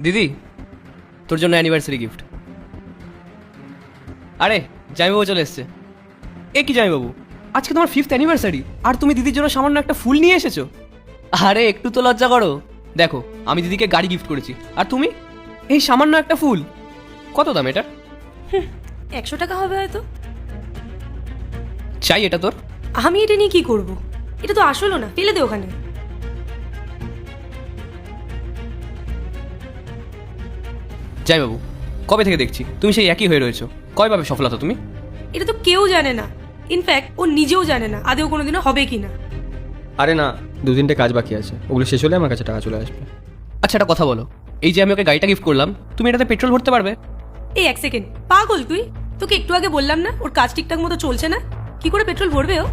দিদি, তোর জন্য অ্যানিভার্সারি গিফট। আরে জামাইবাবু চলে এসছে। এ কি জামাইবাবু, আজকে তোমার 5th অ্যানিভার্সারি আর তুমি দিদির জন্য সামান্য একটা ফুল নিয়ে এসেছো? আরে একটু তো লজ্জা করো। দেখো, আমি দিদিকে গাড়ি গিফট করেছি আর তুমি এই সামান্য একটা ফুল। কত দাম এটার? 100 টাকা হবে হয়তো। চাই এটা তোর? আমি এটা নিয়ে কি করব? এটা তো আসলো না, ফেলে দে ওখানে। জামাইবাবু, কবে থেকে দেখছি তুমি সেই একই হয়ে রয়েছো। কয় পাবে সফলতা তুমি? এটা তো কেউ জানে না, ইনফ্যাক্ট ও নিজেও জানে না আদেও কোনোদিনও হবে কি না। আরে না, 2-3টে কাজ বাকি আছে, ওগুলো শেষ হলে আমার কাছে টাকা চলে আসবে। আচ্ছা একটা কথা বলো, এই যে আমি ওকে গাড়িটা গিফট করলাম, তুমি এটাতে পেট্রোল ভরতে পারবে? এই 1 সেকেন্ড, পাগল তুই? তোকে একটু আগে বললাম না ওর কাজ ঠিকঠাক মতো চলছে না, কি করে পেট্রোল ভরবে ও?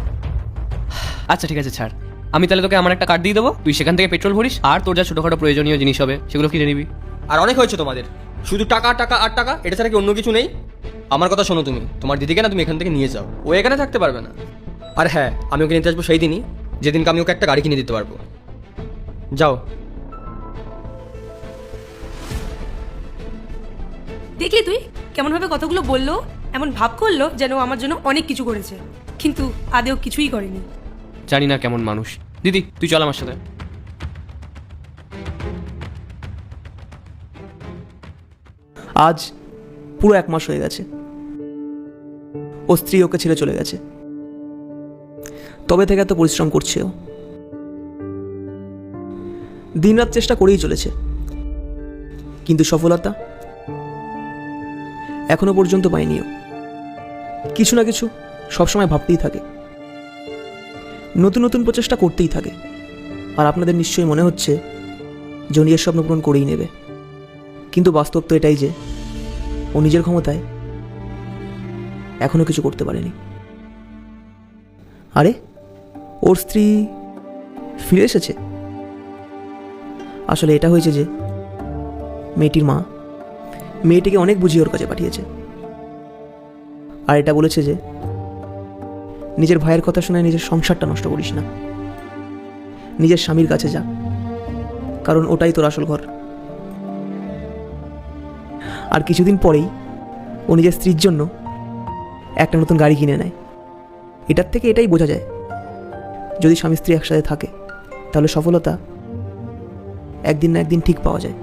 আচ্ছা ঠিক আছে ছাড়, আমি তাহলে তোকে আমার একটা কার্ড দিয়ে দেবো, তুই সেখান থেকে পেট্রোল ভরিস আর তোর যা ছোটোখাটো প্রয়োজনীয় জিনিস হবে সেগুলো কিনে নিবি। আর অনেক হয়েছে তোমাদের, শুধু টাকা টাকা আর টাকা, এটা ছাড়া কি অন্য কিছু নেই? আমার কথা শোনো, তুমি তোমার দিদিকে না তুমি এখান থেকে নিয়ে যাও, ও এখানে থাকতে পারবে না। আর হ্যাঁ, আমি ওকে নিতে আসবো সেই দিনই যেদিনকে আমি ওকে একটা গাড়ি কিনে দিতে পারবো। যাও। দেখলি তুই কেমন ভাবে কথাগুলো বললো, এমন ভাব করলো যেন ও আমার জন্য অনেক কিছু করেছে, কিন্তু আদেও কিছুই করেনি। জানি না কেমন মানুষ। দিদি তুই চল আমার সাথে। আজ পুরো 1 মাস হয়ে গেছে ও স্ত্রী ওকে ছেড়ে চলে গেছে। তবে থেকে এত পরিশ্রম করছে ও, দিনরাত চেষ্টা করেই চলেছে, কিন্তু সফলতা এখনো পর্যন্ত পায়নি ও। কিছু না কিছু সবসময় ভাবতেই থাকে, নতুন নতুন প্রচেষ্টা করতেই থাকে। আর আপনাদের নিশ্চয়ই মনে হচ্ছে যে ও নিজের স্বপ্ন পূরণ করেই নেবে, কিন্তু বাস্তব তো এটাই যে ও নিজের ক্ষমতায় এখনো কিছু করতে পারেনি। আরে ওর স্ত্রী ফিরে এসেছে। আসলে এটা হয়েছে যে মেয়েটির মা মেয়েটিকে অনেক বুঝিয়ে ওর কাছে পাঠিয়েছে, আর এটা বলেছে যে নিজের ভাইয়ের কথা শুনে নিজের সংসারটা নষ্ট করিস না, নিজের স্বামীর কাছে যা, কারণ ওটাই তোর আসল ঘর। আর কিছুদিন পরেই ও নিজের স্ত্রীর জন্য একটা নতুন গাড়ি কিনে নেয়। এটার থেকে এটাই বোঝা যায়, যদি স্বামী স্ত্রী একসাথে থাকে তাহলে সফলতা একদিন না একদিন ঠিক পাওয়া যায়।